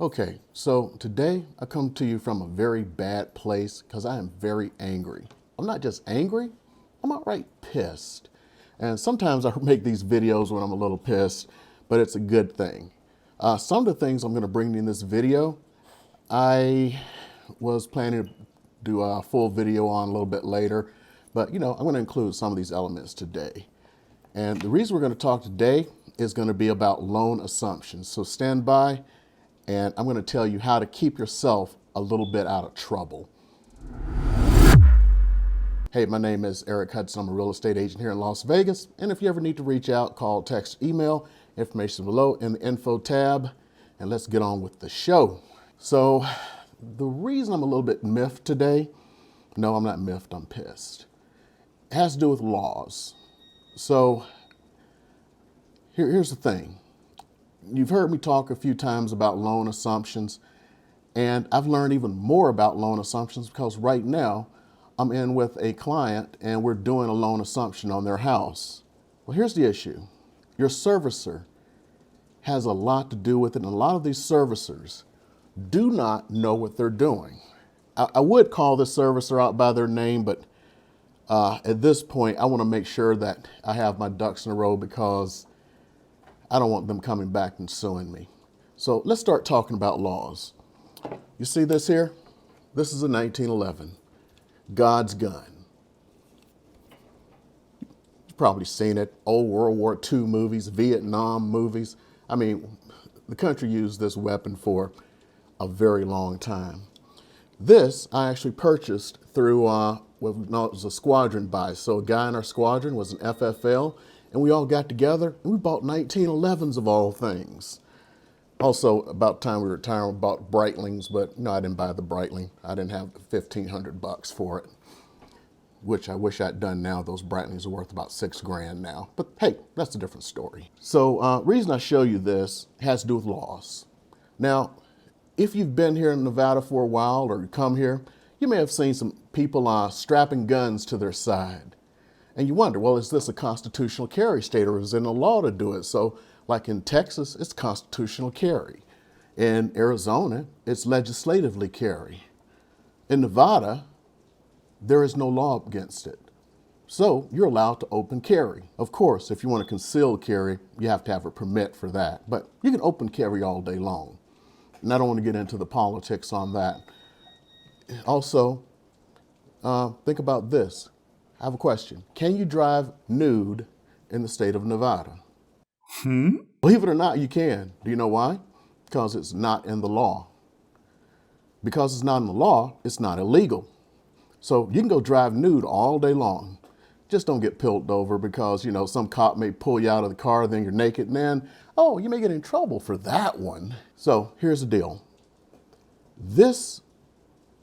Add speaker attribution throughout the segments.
Speaker 1: Okay, so today I come to you from a very bad place because I am very angry. I'm not just angry, I'm outright pissed. And sometimes I make these videos when I'm a little pissed, but it's a good thing. Some of the things I'm going to bring in this video, I was planning to do a full video on a little bit later, but I'm going to include some of these elements today. And the reason we're going to talk today is going to be about loan assumptions. So stand by, and I'm going to tell you how to keep yourself a little bit out of trouble. Hey, my name is Eric Hudson. I'm a real estate agent here in Las Vegas. And if you ever need to reach out, call, text, email, information below in the info tab. And let's get on with the show. So the reason I'm a little bit miffed today, no, I'm not miffed, I'm pissed. It has to do with laws. So here's the thing. You've heard me talk a few times about loan assumptions, and I've learned even more about loan assumptions because right now I'm in with a client and we're doing a loan assumption on their house. Well, here's the issue. Your servicer has a lot to do with it, and a lot of these servicers do not know what they're doing. I would call this servicer out by their name, but at this point, I want to make sure that I have my ducks in a row because I don't want them coming back and suing me. So let's start talking about laws. You see this here? This is a 1911 God's gun. You've probably seen it. Old World War II movies, Vietnam movies. I mean, the country used this weapon for a very long time. This I actually purchased through what was a squadron buy. So a guy in our squadron was an FFL, and we all got together and we bought 1911s of all things. Also, about the time we retired, we bought Breitlings, but no, I didn't buy the Breitling. I didn't have $1,500 for it, which I wish I'd done now. Those Breitlings are worth about $6,000 now. But hey, that's a different story. So reason I show you this has to do with laws. Now, if you've been here in Nevada for a while or you come here, you may have seen some people strapping guns to their side. And you wonder, well, is this a constitutional carry state or is it in a law to do it? So like in Texas, it's constitutional carry. In Arizona, it's legislatively carry. In Nevada, there is no law against it. So you're allowed to open carry. Of course, if you want to conceal carry, you have to have a permit for that. But you can open carry all day long. And I don't want to get into the politics on that. Also, think about this. I have a question. Can you drive nude in the state of Nevada? Believe it or not, you can. Do you know why? Because it's not in the law. Because it's not in the law, it's not illegal. So you can go drive nude all day long. Just don't get pulled over because, some cop may pull you out of the car, then you're naked, and then, oh, you may get in trouble for that one. So here's the deal. This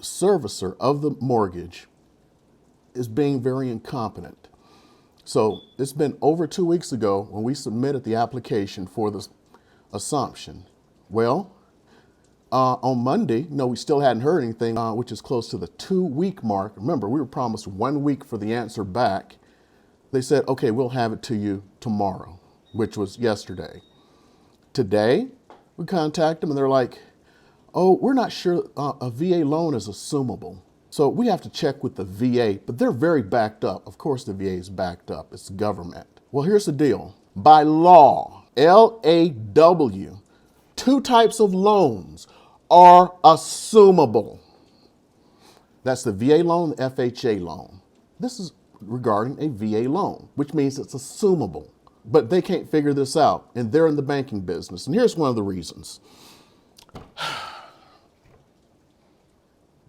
Speaker 1: servicer of the mortgage is being very incompetent. So it's been over 2 weeks ago when we submitted the application for this assumption. Well, on Monday, we still hadn't heard anything, which is close to the 2-week mark. Remember, we were promised 1 week for the answer back. They said, okay, we'll have it to you tomorrow, which was yesterday. Today, we contact them and they're like, oh, we're not sure a VA loan is assumable. So we have to check with the VA, but they're very backed up. Of course, the VA is backed up. It's government. Well, here's the deal. By law, LAW, 2 types of loans are assumable. That's the VA loan, the FHA loan. This is regarding a VA loan, which means it's assumable. But they can't figure this out, and they're in the banking business. And here's one of the reasons.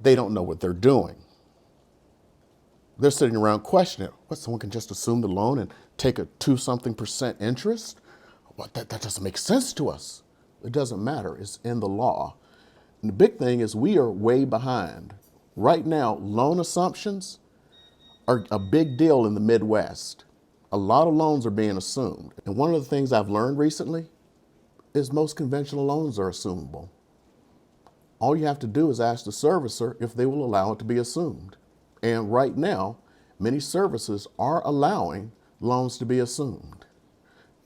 Speaker 1: They don't know what they're doing. They're sitting around questioning it. What, someone can just assume the loan and take a 2-something% interest? Well, that doesn't make sense to us. It doesn't matter. It's in the law. And the big thing is we are way behind. Right now, loan assumptions are a big deal in the Midwest. A lot of loans are being assumed. And one of the things I've learned recently is most conventional loans are assumable. All you have to do is ask the servicer if they will allow it to be assumed. And right now, many services are allowing loans to be assumed.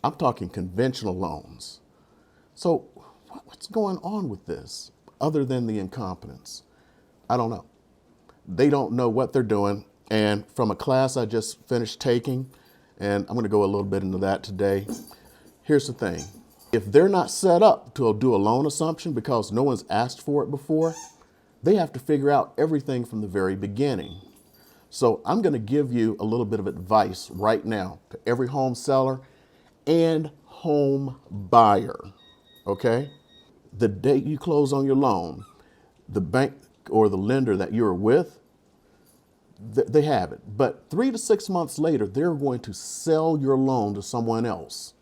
Speaker 1: I'm talking conventional loans. So what's going on with this other than the incompetence? I don't know. They don't know what they're doing. And from a class I just finished taking, and I'm going to go a little bit into that today. Here's the thing. If they're not set up to do a loan assumption because no one's asked for it before, they have to figure out everything from the very beginning. So I'm going to give you a little bit of advice right now to every home seller and home buyer, okay? The date you close on your loan, the bank or the lender that you're with, they have it. But 3 to 6 months later, they're going to sell your loan to someone else.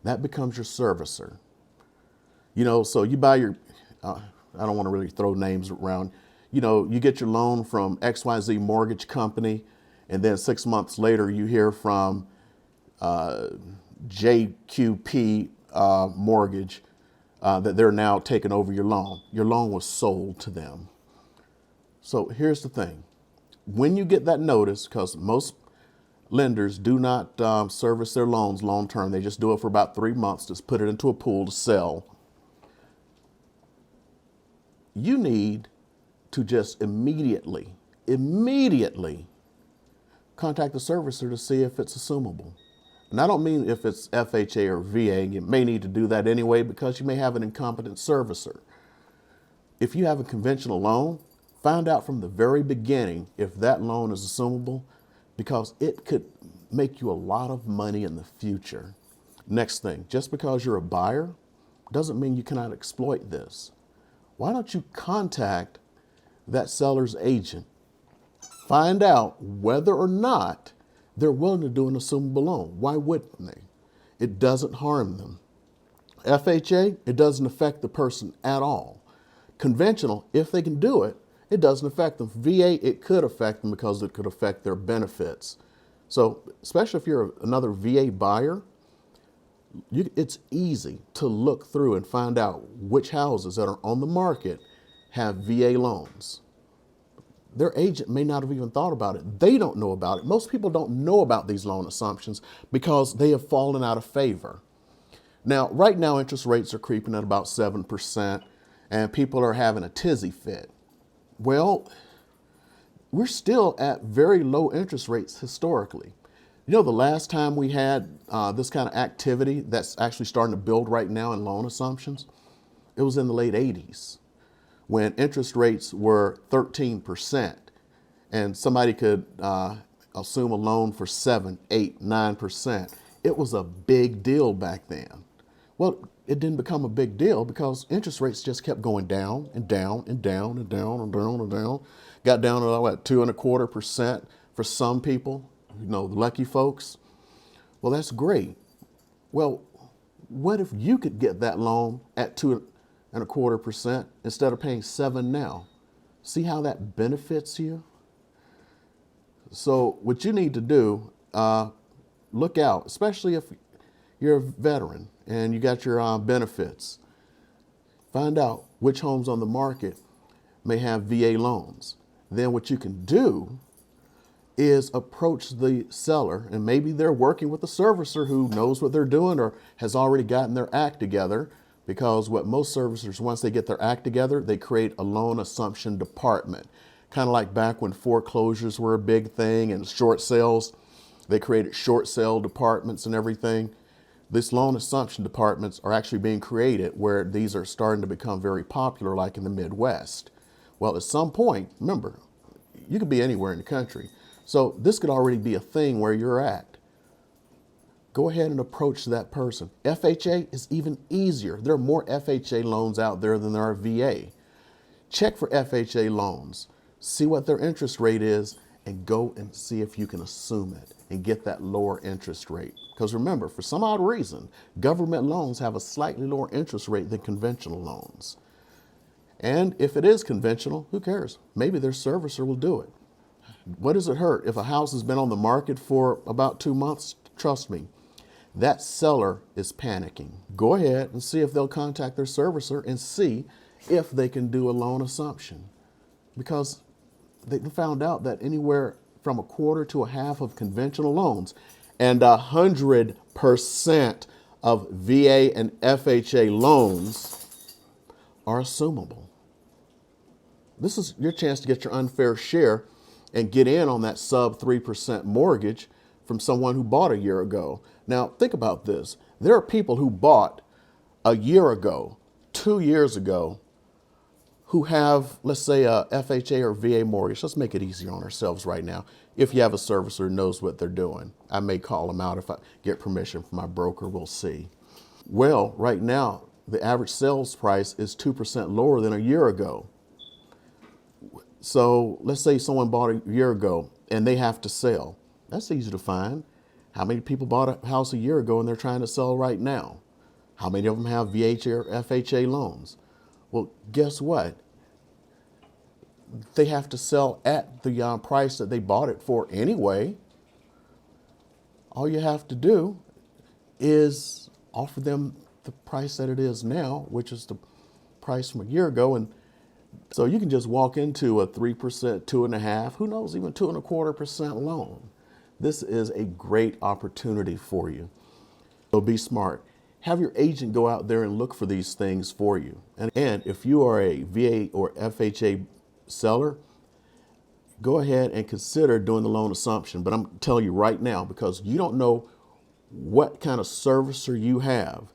Speaker 1: That becomes your servicer. You know, so you buy your, I don't want to really throw names around. You know, you get your loan from XYZ Mortgage Company, and then 6 months later you hear from JQP Mortgage that they're now taking over your loan. Your loan was sold to them. So here's the thing. When you get that notice, because most lenders do not service their loans long term, they just do it for about 3 months, just put it into a pool to sell. You need to just immediately contact the servicer to see if it's assumable. And I don't mean if it's FHA or VA. You may need to do that anyway because you may have an incompetent servicer. If you have a conventional loan, find out from the very beginning if that loan is assumable, because it could make you a lot of money in the future. Next thing, just because you're a buyer doesn't mean you cannot exploit this. Why don't you contact that seller's agent? Find out whether or not they're willing to do an assumable loan. Why wouldn't they? It doesn't harm them. FHA, it doesn't affect the person at all. Conventional, if they can do it, it doesn't affect them. VA, it could affect them because it could affect their benefits. So especially if you're another VA buyer, it's easy to look through and find out which houses that are on the market have VA loans. Their agent may not have even thought about it. They don't know about it. Most people don't know about these loan assumptions because they have fallen out of favor. Now, right now, interest rates are creeping at about 7%, and people are having a tizzy fit. Well, we're still at very low interest rates historically. You know, the last time we had this kind of activity that's actually starting to build right now in loan assumptions, it was in the late 80s when interest rates were 13% and somebody could assume a loan for 7, 8, 9%. It was a big deal back then. Well, it didn't become a big deal because interest rates just kept going down and down and down and down and down and down. Got down to what, 2.25% for some people, you know, the lucky folks. Well, that's great. Well, what if you could get that loan at 2.25% instead of paying 7 now? See how that benefits you? So what you need to do, look out, especially if you're a veteran and you got your benefits. Find out which homes on the market may have VA loans. Then what you can do is approach the seller, and maybe they're working with a servicer who knows what they're doing or has already gotten their act together, because what most servicers, once they get their act together, they create a loan assumption department. Kind of like back when foreclosures were a big thing and short sales, they created short sale departments and everything. These loan assumption departments are actually being created where these are starting to become very popular, like in the Midwest. Well, at some point, remember, you could be anywhere in the country. So this could already be a thing where you're at. Go ahead and approach that person. FHA is even easier. There are more FHA loans out there than there are VA. Check for FHA loans. See what their interest rate is and go and see if you can assume it and get that lower interest rate. Because remember, for some odd reason, government loans have a slightly lower interest rate than conventional loans. And if it is conventional, who cares? Maybe their servicer will do it. What does it hurt? If a house has been on the market for about 2 months, trust me, that seller is panicking. Go ahead and see if they'll contact their servicer and see if they can do a loan assumption. Because they found out that anywhere from 1/4 to 1/2 of conventional loans and 100% of VA and FHA loans are assumable. This is your chance to get your unfair share and get in on that sub 3% mortgage from someone who bought a year ago. Now, think about this. There are people who bought a year ago, 2 years ago, who have, let's say, a FHA or VA mortgage. Let's make it easier on ourselves right now. If you have a servicer who knows what they're doing, I may call them out if I get permission from my broker. We'll see. Well, right now, the average sales price is 2% lower than a year ago. So let's say someone bought a year ago and they have to sell. That's easy to find. How many people bought a house a year ago and they're trying to sell right now? How many of them have VHA or FHA loans? Well, guess what? They have to sell at the price that they bought it for anyway. All you have to do is offer them the price that it is now, which is the price from a year ago. And so you can just walk into a 3%, 2.5%, who knows, even 2.25% loan. This is a great opportunity for you. So be smart. Have your agent go out there and look for these things for you. And if you are a VA or FHA seller, go ahead and consider doing the loan assumption. But I'm telling you right now, because you don't know what kind of servicer you have,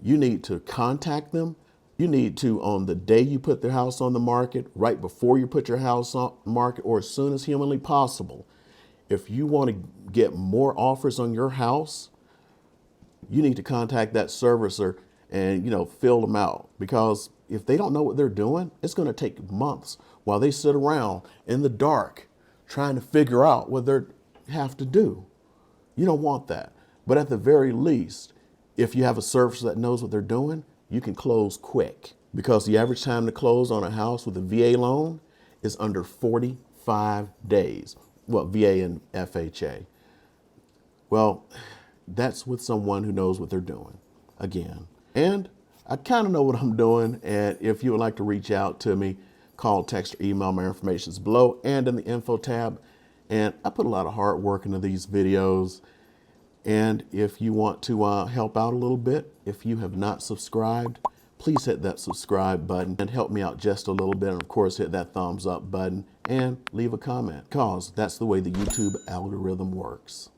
Speaker 1: you need to contact them. You need to, on the day you put their house on the market, right before you put your house on the market, or as soon as humanly possible. If you want to get more offers on your house, you need to contact that servicer and, fill them out. Because if they don't know what they're doing, it's going to take months while they sit around in the dark trying to figure out what they have to do. You don't want that. But at the very least, if you have a servicer that knows what they're doing, you can close quick, because the average time to close on a house with a VA loan is under 45 days. Well, VA and FHA. Well, that's with someone who knows what they're doing, again. And I kind of know what I'm doing. And if you would like to reach out to me, call, text, or email. My information is below and in the info tab. And I put a lot of hard work into these videos. And if you want to help out a little bit, if you have not subscribed, please hit that subscribe button and help me out just a little bit. And of course, hit that thumbs up button and leave a comment, because that's the way the YouTube algorithm works.